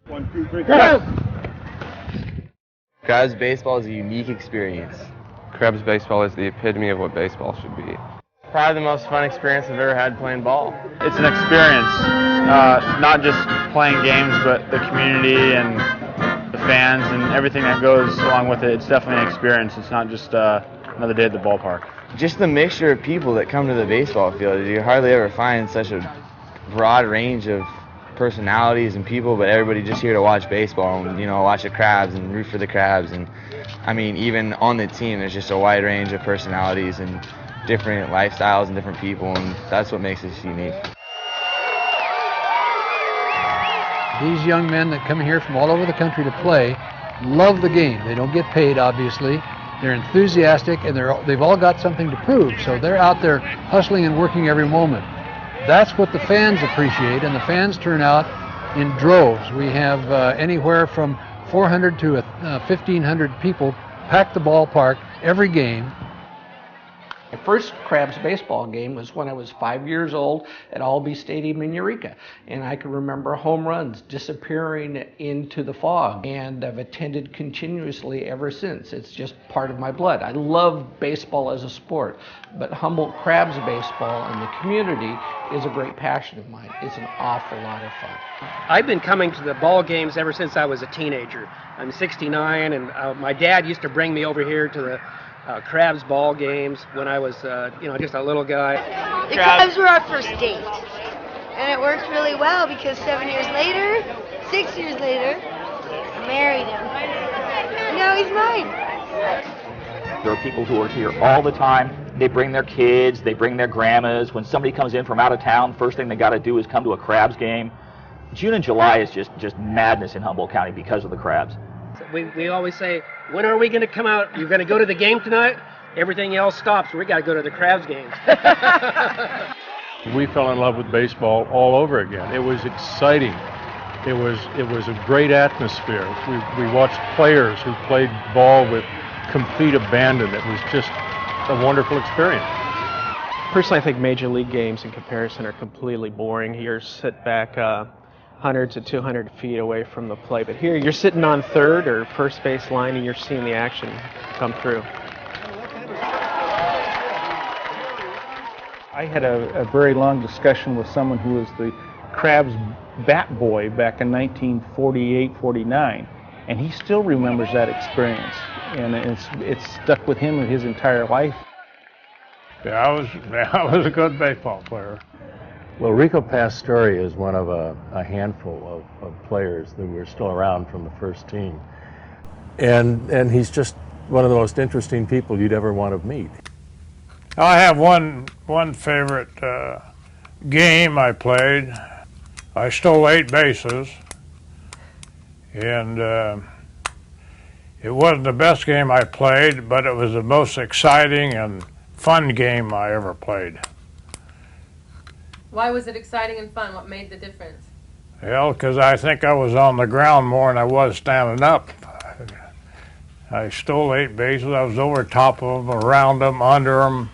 1, 2, 3, go! Crabs baseball is a unique experience. Crabs baseball is the epitome of what baseball should be. Probably the most fun experience I've ever had playing ball. It's an experience, not just playing games, but the community and the fans and everything that goes along with it. It's definitely an experience. It's not just another day at the ballpark. Just the mixture of people that come to the baseball field. You hardly ever find such a broad range of personalities and people, but everybody just here to watch baseball and, watch the Crabs and root for the Crabs. And I mean, even on the team, there's just a wide range of personalities and different lifestyles and different people, and that's what makes us unique. These young men that come here from all over the country to play love the game. They don't get paid, obviously. They're enthusiastic, and they've all got something to prove, so they're out there hustling and working every moment. That's what the fans appreciate, and the fans turn out in droves. We have anywhere from 400 to 1,500 people pack the ballpark every game. My first Crabs baseball game was when I was 5 years old at Albee Stadium in Eureka, and I can remember home runs disappearing into the fog, and I've attended continuously ever since. It's just part of my blood. I love baseball as a sport, but Humboldt Crabs baseball and the community is a great passion of mine. It's an awful lot of fun. I've been coming to the ball games ever since I was a teenager. I'm 69, and my dad used to bring me over here to the Crabs ball games when I was, just a little guy. The Crabs were our first date, and it worked really well because 6 years later, I married him. And now he's mine. There are people who are here all the time. They bring their kids, they bring their grandmas. When somebody comes in from out of town, first thing they got to do is come to a Crabs game. June and July is just madness in Humboldt County because of the Crabs. We always say, when are we going to come out? You're going to go to the game tonight? Everything else stops. We got to go to the Crabs games. We fell in love with baseball all over again. It was exciting. It was a great atmosphere. We watched players who played ball with complete abandon. It was just a wonderful experience. Personally, I think major league games in comparison are completely boring. You're sit back hundreds to 200 feet away from the play, but here you're sitting on third or first base line and you're seeing the action come through. I had a very long discussion with someone who was the Crabs bat boy back in 1948-49, and he still remembers that experience, and it's stuck with him his entire life. Yeah, I was a good baseball player. Well, Rico Pastore is one of a handful of players that were still around from the first team. And he's just one of the most interesting people you'd ever want to meet. I have one favorite game I played. I stole 8 bases, and it wasn't the best game I played, but it was the most exciting and fun game I ever played. Why was it exciting and fun? What made the difference? Well, because I think I was on the ground more than I was standing up. I stole 8 bases. I was over top of them, around them, under them.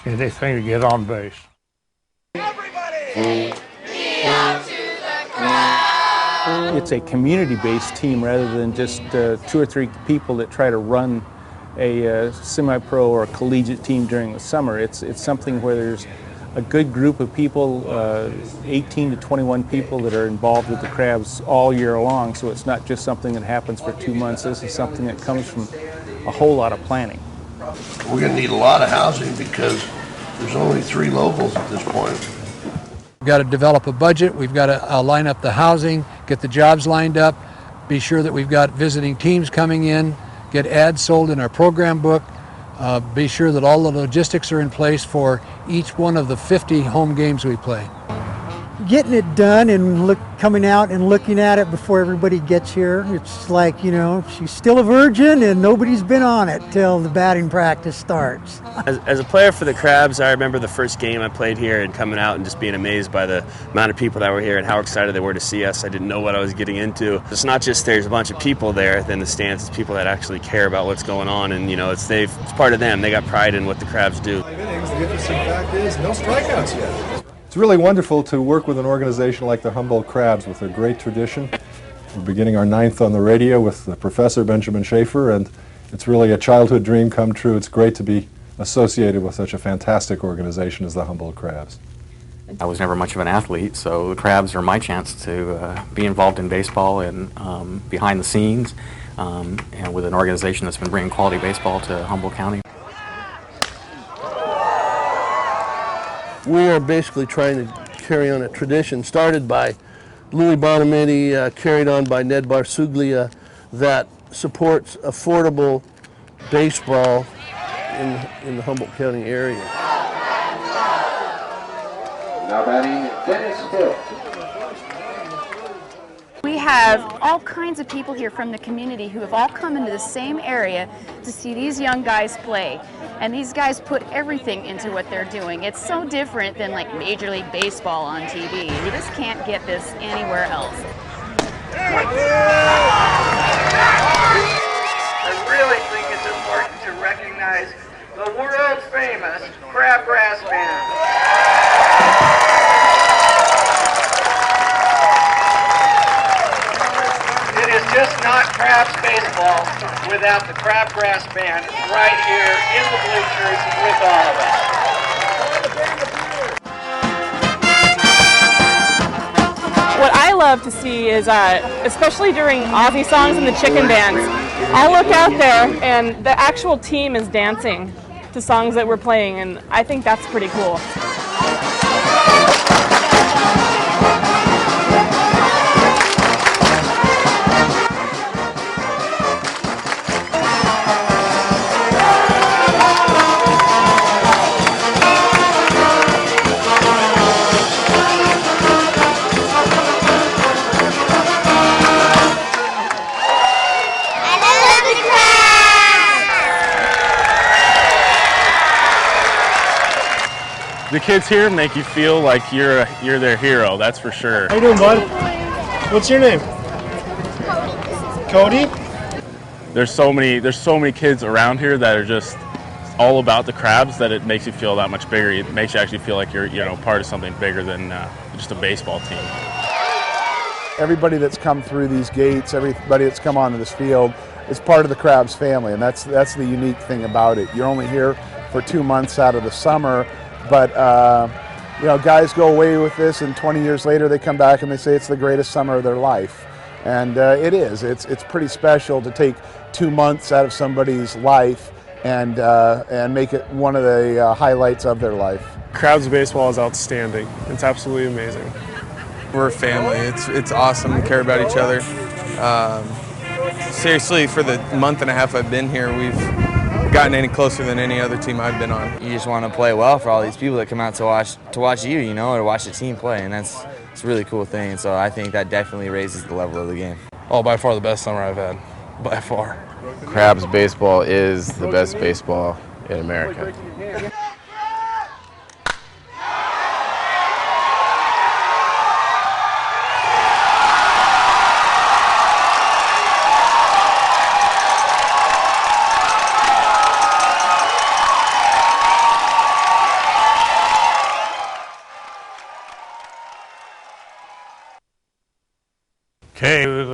Anything to get on base. Everybody! Out to the Crabs! It's a community-based team rather than just 2 or 3 people that try to run a semi-pro or a collegiate team during the summer. It's something where there's a good group of people, 18 to 21 people that are involved with the Crabs all year long, so it's not just something that happens for 2 months. This is something that comes from a whole lot of planning. We're going to need a lot of housing because there's only 3 locals at this point. We've got to develop a budget. We've got to line up the housing, get the jobs lined up, be sure that we've got visiting teams coming in, get ads sold in our program book, be sure that all the logistics are in place for each one of the 50 home games we play. Getting it done and coming out and looking at it before everybody gets here, it's like, she's still a virgin and nobody's been on it till the batting practice starts. As a player for the Crabs, I remember the first game I played here and coming out and just being amazed by the amount of people that were here and how excited they were to see us. I didn't know what I was getting into. It's not just there's a bunch of people there in the stands, it's people that actually care about what's going on, and it's part of them. They got pride in what the Crabs do. The interesting fact is no strikeouts yet. It's really wonderful to work with an organization like the Humboldt Crabs with a great tradition. We're beginning our 9th on the radio with the professor, Benjamin Schaefer, and it's really a childhood dream come true. It's great to be associated with such a fantastic organization as the Humboldt Crabs. I was never much of an athlete, so the Crabs are my chance to be involved in baseball and behind the scenes, and with an organization that's been bringing quality baseball to Humboldt County. We are basically trying to carry on a tradition started by Louis Bonamini, carried on by Ned Barsuglia, that supports affordable baseball in the Humboldt County area. Now batting, Dennis Hill. We have all kinds of people here from the community who have all come into the same area to see these young guys play. And these guys put everything into what they're doing. It's so different than like Major League Baseball on TV. You just can't get this anywhere else. I really think it's important to recognize the world famous Crab Brass Band. It is just not Crabs baseball without the Crab Brass Band right here in the bleachers with all of us. What I love to see is, especially during Aussie songs and the chicken dance, I look out there and the actual team is dancing to songs that we're playing, and I think that's pretty cool. The kids here make you feel like you're their hero, that's for sure. How you doing, bud? What's your name? Cody? There's so many kids around here that are just all about the Crabs that it makes you feel that much bigger. It makes you actually feel like you're part of something bigger than just a baseball team. Everybody that's come through these gates, everybody that's come onto this field is part of the Crabs family, and that's the unique thing about it. You're only here for 2 months out of the summer, but guys go away with this, and 20 years later they come back and they say it's the greatest summer of their life. And it is. It's pretty special to take 2 months out of somebody's life and make it one of the highlights of their life. Crabs baseball is outstanding. It's absolutely amazing. We're a family. It's awesome. We care about each other. Seriously, for the month and a half I've been here, we've gotten any closer than any other team I've been on. You just want to play well for all these people that come out to watch you, or watch the team play, and it's a really cool thing. So I think that definitely raises the level of the game. Oh, by far the best summer I've had. By far. Crabs baseball is the best baseball in America. Okay.